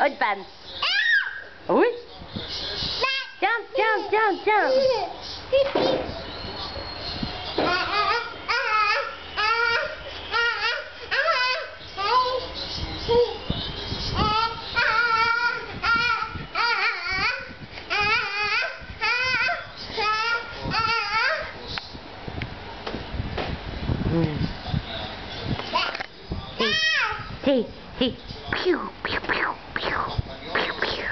Open. Uy. Jump, jump, jump, jump. Hey, hey, pew, pew, pew, pew, pew, pew.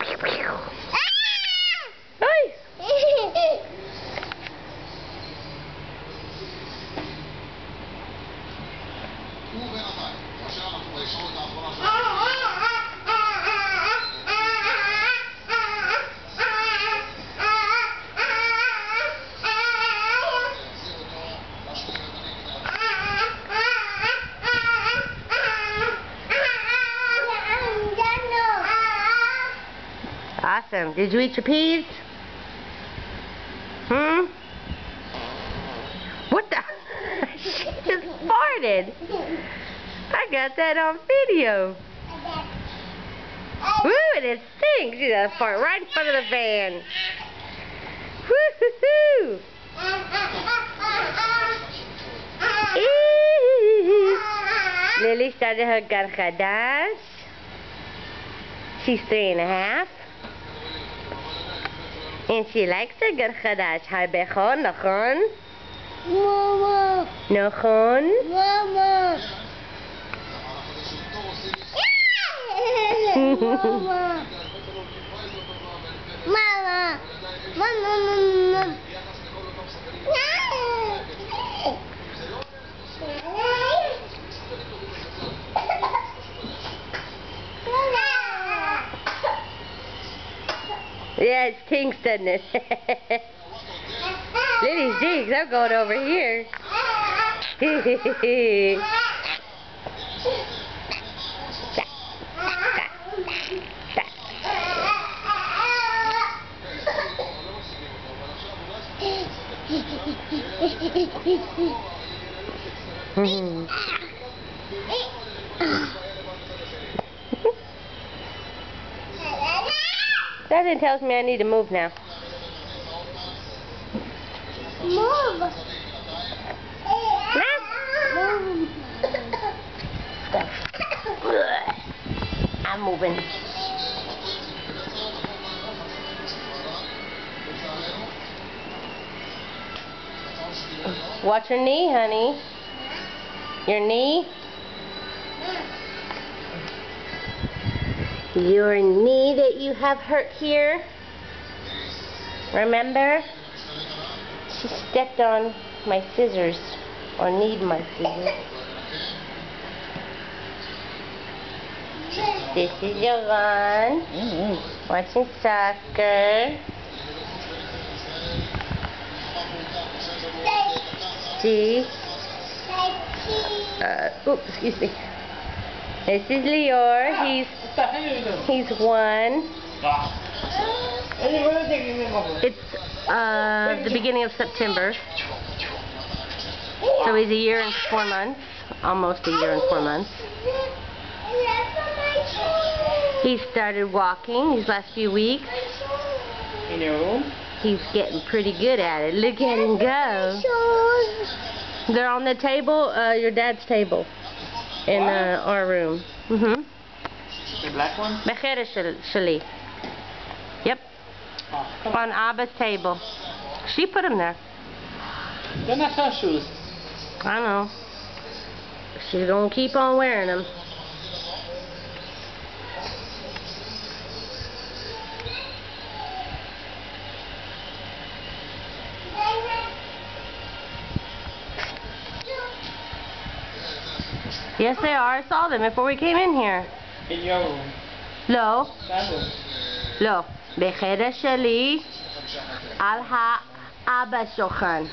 Pew, pew. Ay! Awesome. Did you eat your peas? What the? She just farted. I got that on video. Woo, and it stinks. She got a fart right in front of the van. Woo-hoo-hoo. Lily started her garchadash. She's 3.5. And she likes her garchadash. Hi, Bechon, Nachon? Mama. Nachon? Mama. Mama. Mama. Mama. Yeah, it stinks, doesn't it? Lily's jigs, I'm going over here. That tells me I need to move now. Move. Move. I'm moving. Watch your knee, honey. Your knee. Your knee that you have hurt here. Remember? She stepped on my scissors, or need my scissors. This is Yogan, watching soccer. See? Oops, excuse me. This is Lior. He's 1. It's the beginning of September. So he's a year and 4 months. Almost a year and 4 months. He started walking these last few weeks. He's getting pretty good at it. Look at him go. They're on the table, your dad's table. In our room. The black one? Mechera Shali. Yep. Oh, on Abba's table. She put them there. They're not her shoes. I know. She's gonna keep on wearing them. Yes, they are. I saw them before we came in here. In your room. לא. Sandals. לא. בחדר שלי על האבא שולחן.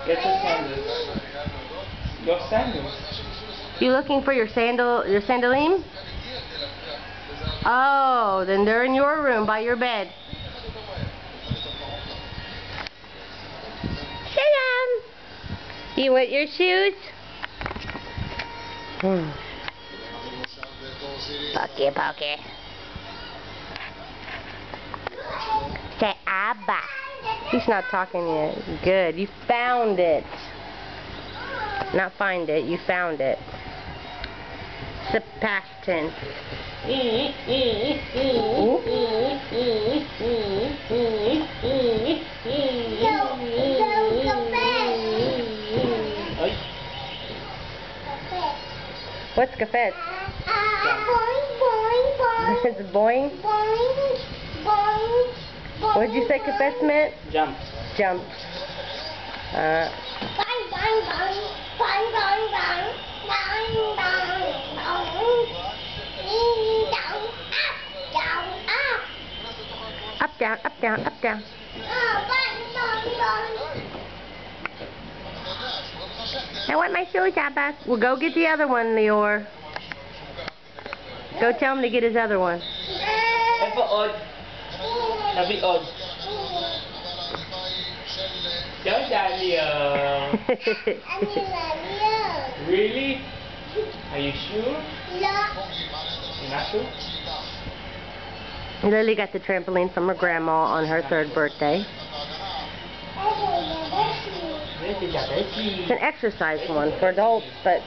Get your sandals. Your sandals. You looking for your sandalim? Oh, then they're in your room by your bed. Shalom. You want your shoes? Pokey, pokey. Say Abba. He's not talking yet. Good. You found it. Not find it. You found it. It's the past tense. What's cafet? Boing, boing, boing. It's boing. Boing, boing, boing. What did you say cafet meant? Jump. Jump. Bang, bang, bang. Bang, bang, bang. Bang, bang, bang. Down, up, down, up. Up, down, up, down, up, down. Bang, bang, bang. I want my shoes, Abba. Well, go get the other one, Lior. Go tell him to get his other one. F for odd. W odd. Don't Daniel. Really? Are you sure? You're not sure? Lily got the trampoline from her grandma on her 3rd birthday. It's an exercise one for adults, but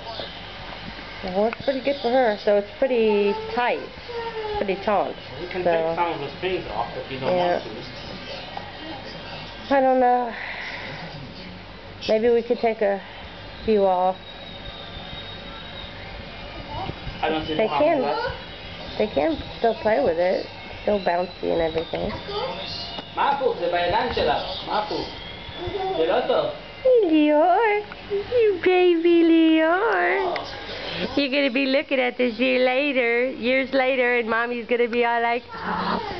it works pretty good for her. So it's pretty tight, pretty taut. You can So, take some of the springs off if you don't yeah. want to. I don't know. Maybe we could take a few off. I don't see They the harm can. in that. They can still play with it. Still bouncy and everything. Mapu, se vai Angela. Mapu. Geloto. Lior, you baby Lior. You're going to be looking at this years later, and Mommy's going to be all like,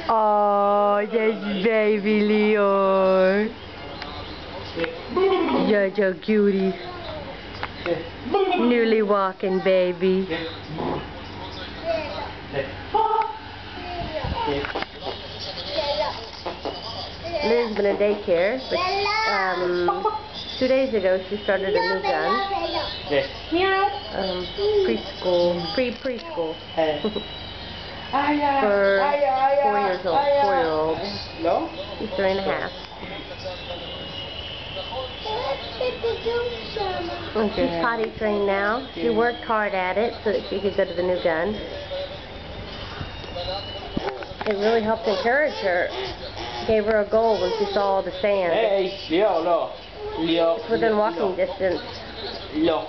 oh, that's baby Lior. You're a cutie. Newly walking baby. Liz's been in daycare, but 2 days ago she started a new gun. Preschool. For 4-year-old. No? He's 3.5. And she's potty trained now. She worked hard at it so that she could go to the new gun. It really helped encourage her. Gave her a goal when she saw all the sand. Hey, Leo, no. Leo. It's within walking distance. Leo.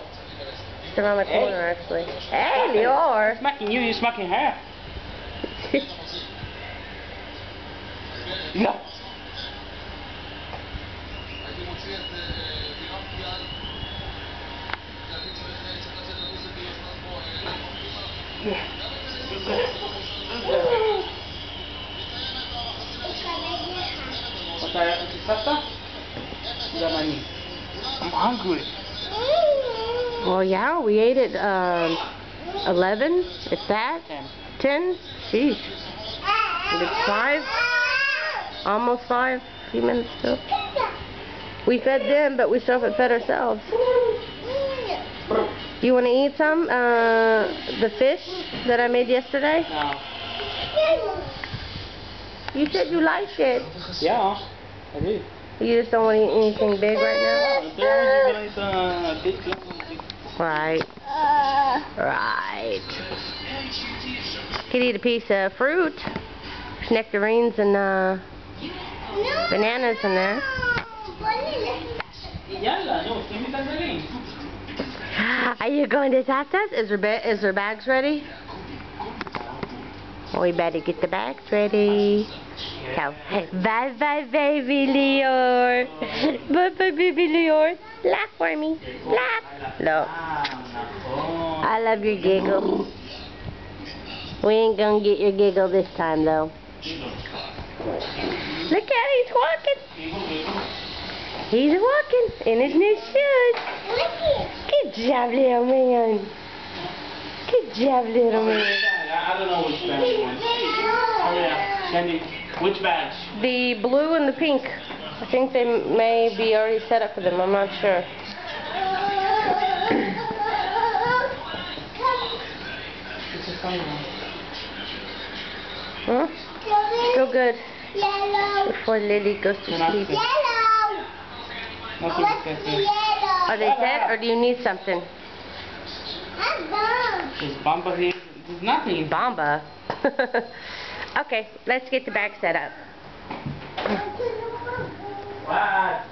It's around the corner, actually. Hey, Lior! Smacking you, you're smacking her. No. I'm hungry. Well, yeah, we ate at 11, if that. 10? Sheesh. It's 5. Almost 5. A few minutes still. We fed them, but we still haven't fed ourselves. You want to eat some? The fish that I made yesterday? No. You said you liked it. Yeah, I do. You just don't want to eat anything big right now? Right. Right. Could eat a piece of fruit. There's nectarines and bananas in there. Are you going to Tata's? Is her bags ready? We better get the bags ready. So, bye bye baby Lior. Bye bye baby Lior. Laugh for me. Laugh. No. I love your giggle. We ain't gonna get your giggle this time though. Look at him, he's walking. He's walking in his new shoes. Good job, little man. Good job, little man. I don't know which badge you want. Oh yeah, Sandy, which badge? The blue and the pink. I think they may be already set up for them. I'm not sure. Huh? Feel good Yellow. before Lily goes to sleep. Yellow. Nothing What's to the say. yellow? Are they set or do you need something? I'm done. Is Bamba here? There's nothing. Bamba. Okay, let's get the bag set up. What?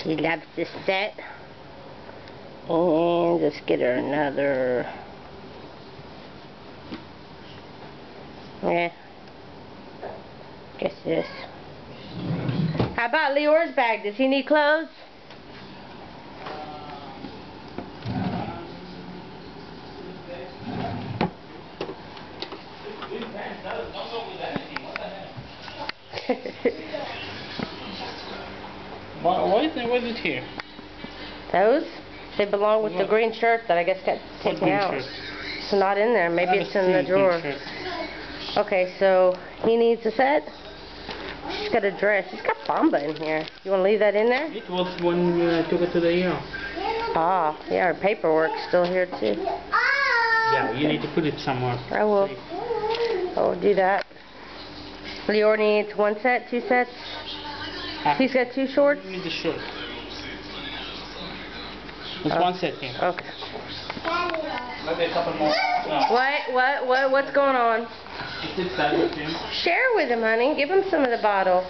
She loves this set. And let's get her another. Yeah. Guess this. How about Lior's bag? Does he need clothes? Why is it here? Those? They belong with the green shirt that I guess got What taken green out. shirt? It's not in there. Maybe I it's in the haven't seen green drawer. shirt. Okay, so he needs a set. She's got a dress. She's got Bamba in here. You want to leave that in there? It was when we took it to the ER. Ah, yeah, her paperwork's still here too. Yeah, you need to put it somewhere. I will. I will do that. Lior needs one set, two sets. He's got two shorts. You need the shirt. There's one set here. Okay. Maybe a couple more. No. What's going on? It's inside with him. Share with him, honey. Give him some of the bottle.